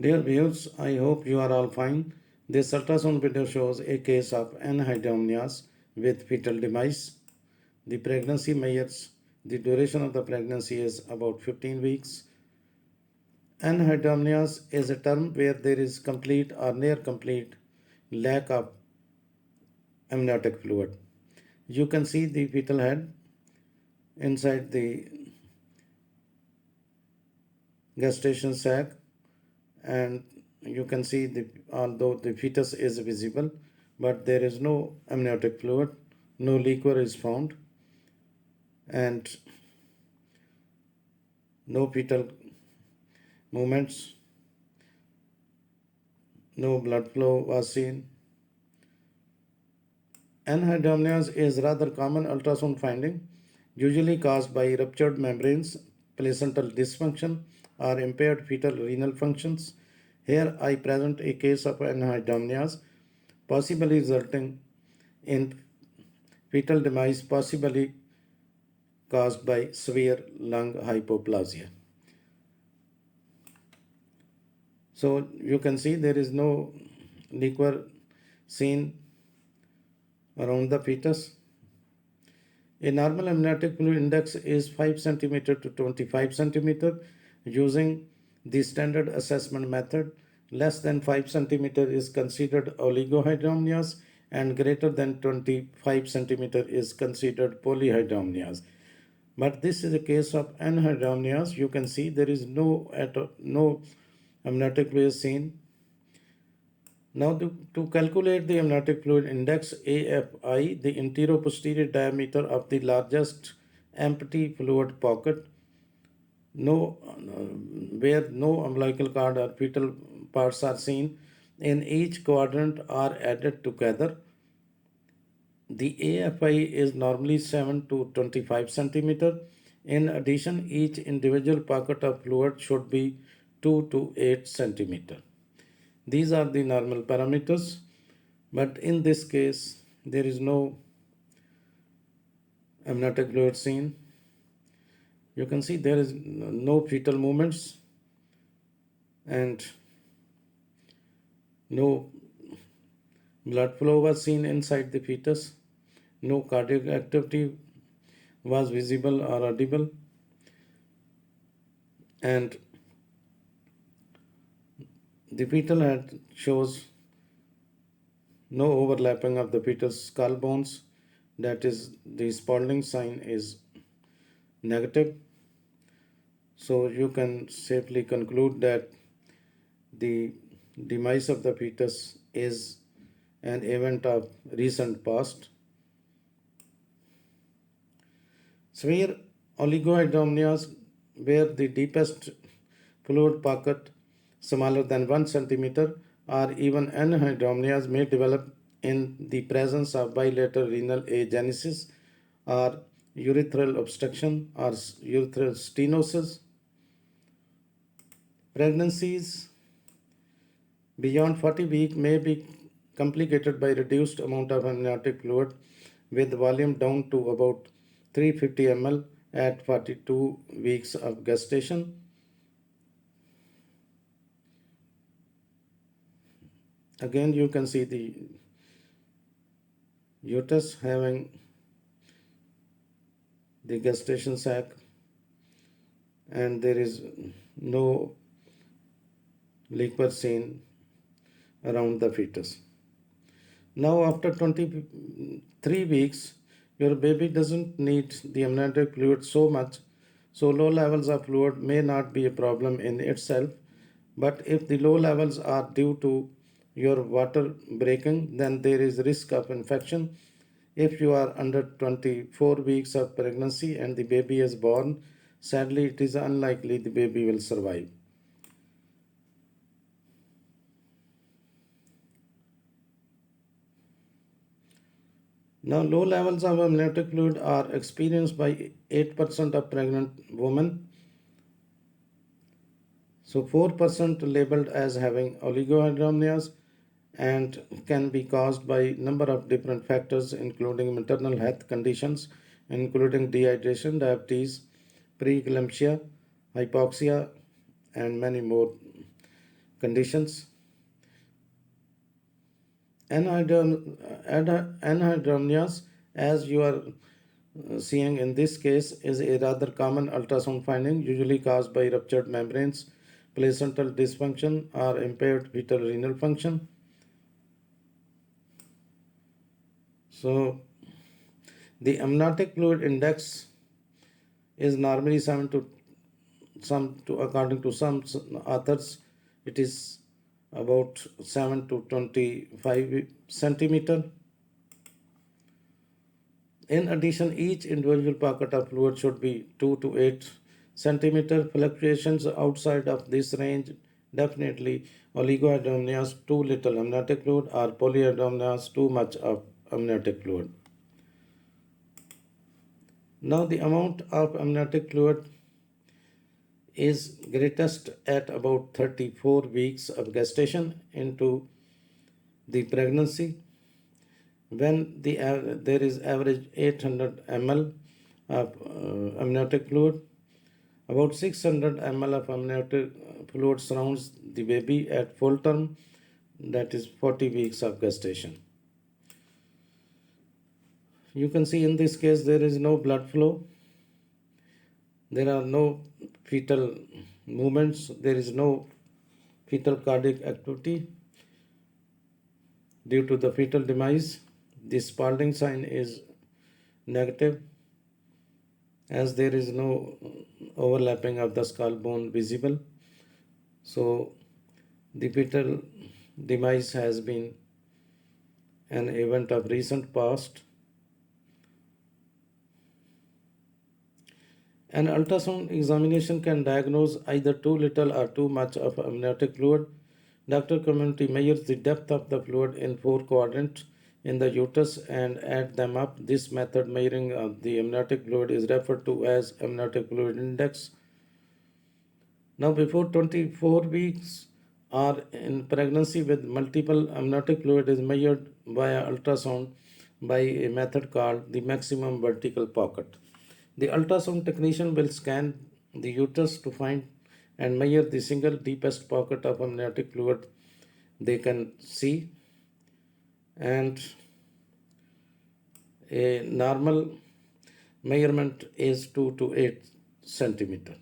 Dear viewers, I hope you are all fine. This ultrasound video shows a case of anhedomnias with fetal demise. The pregnancy measures the duration of the pregnancy is about 15 weeks. Anhedomnias is a term where there is complete or near complete lack of amniotic fluid. You can see the fetal head inside the gestation sac, and you can see although the fetus is visible, but there is no amniotic fluid, no liquor is found, and no fetal movements, no blood flow was seen. Anhedomnias is rather common ultrasound finding, usually caused by ruptured membranes, placental dysfunction, or impaired fetal renal functions. Here I present a case of anhedomnias, possibly resulting in fetal demise, possibly caused by severe lung hypoplasia. So you can see there is no liquor seen around the fetus. A normal amniotic fluid index is 5 cm to 25 cm. Using the standard assessment method, less than 5 cm is considered oligohydramnios and greater than 25 cm is considered polyhydramnios. But this is a case of anhydramnios. You can see there is no amniotic fluid seen. Now, to calculate the amniotic fluid index AFI, the anterior-posterior diameter of the largest empty fluid pocket, where no umbilical cord or fetal parts are seen, in each quadrant are added together. The AFI is normally 7 to 25 centimeter. In addition, each individual pocket of fluid should be 2 to 8 centimeter. These are the normal parameters, but in this case, there is no amniotic fluid seen. You can see there is no fetal movements and no blood flow was seen inside the fetus. No cardiac activity was visible or audible, and the fetal head shows no overlapping of the fetus skull bones. That is, the Spalding sign is negative. So you can safely conclude that the demise of the fetus is an event of recent past. Severe oligohydramnios, where the deepest fluid pocket smaller than 1 centimeter, or even anhydramnios may develop in the presence of bilateral renal agenesis or urethral obstruction or urethral stenosis. Pregnancies beyond 40 weeks may be complicated by reduced amount of amniotic fluid with volume down to about 350 ml at 42 weeks of gestation. Again, you can see the uterus having the gestation sac, and there is no liquor seen around the fetus. Now, after 23 weeks, your baby doesn't need the amniotic fluid so much, so low levels of fluid may not be a problem in itself. But if the low levels are due to your water breaking, then there is risk of infection. If you are under 24 weeks of pregnancy and the baby is born, sadly it is unlikely the baby will survive. Now, low levels of amniotic fluid are experienced by 8% of pregnant women. So 4% labeled as having oligohydramnios and can be caused by number of different factors including maternal health conditions including dehydration, diabetes, preeclampsia, hypoxia, and many more conditions. Anhydromnias, as you are seeing in this case, is a rather common ultrasound finding, usually caused by ruptured membranes, placental dysfunction, or impaired fetal renal function. So, the amniotic fluid index is normally 7 to according to some authors, it is about 7 to 25 centimeter. In addition, each individual pocket of fluid should be 2 to 8 centimeter. Fluctuations outside of this range, definitely oligohydramnios, too little amniotic fluid, or polyhydramnios, too much of amniotic fluid. Now the amount of amniotic fluid is greatest at about 34 weeks of gestation into the pregnancy, when there is average 800 ml of amniotic fluid. About 600 ml of amniotic fluid surrounds the baby at full term, that is 40 weeks of gestation. You can see in this case there is no blood flow, there are no fetal movements, there is no fetal cardiac activity. Due to the fetal demise, the Spalding sign is negative, as there is no overlapping of the skull bone visible. So the fetal demise has been an event of recent past. An ultrasound examination can diagnose either too little or too much of amniotic fluid. Doctor community measures the depth of the fluid in 4 quadrants in the uterus and add them up. This method measuring of the amniotic fluid is referred to as amniotic fluid index. Now, before 24 weeks or in pregnancy with multiple amniotic fluid is measured via ultrasound by a method called the maximum vertical pocket. The ultrasound technician will scan the uterus to find and measure the single deepest pocket of amniotic fluid they can see, and a normal measurement is 2 to 8 centimeter.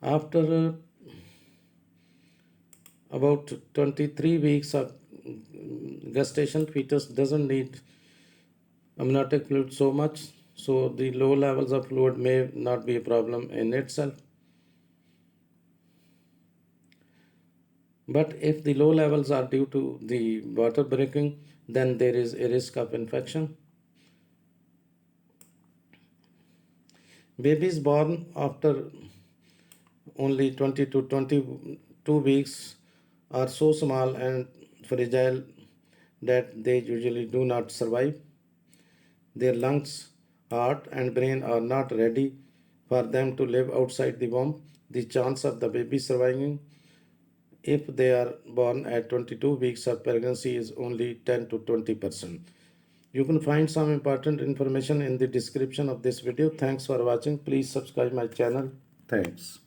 After about 23 weeks of gestation, fetus doesn't need amniotic fluid so much, so the low levels of fluid may not be a problem in itself. But if the low levels are due to the water breaking, then there is a risk of infection. Babies born after only 20 to 22 weeks are so small and fragile that they usually do not survive. Their lungs, heart, and brain are not ready for them to live outside the womb. The chance of the baby surviving, if they are born at 22 weeks of pregnancy, is only 10 to 20%. You can find some important information in the description of this video. Thanks for watching. Please subscribe my channel. Thanks.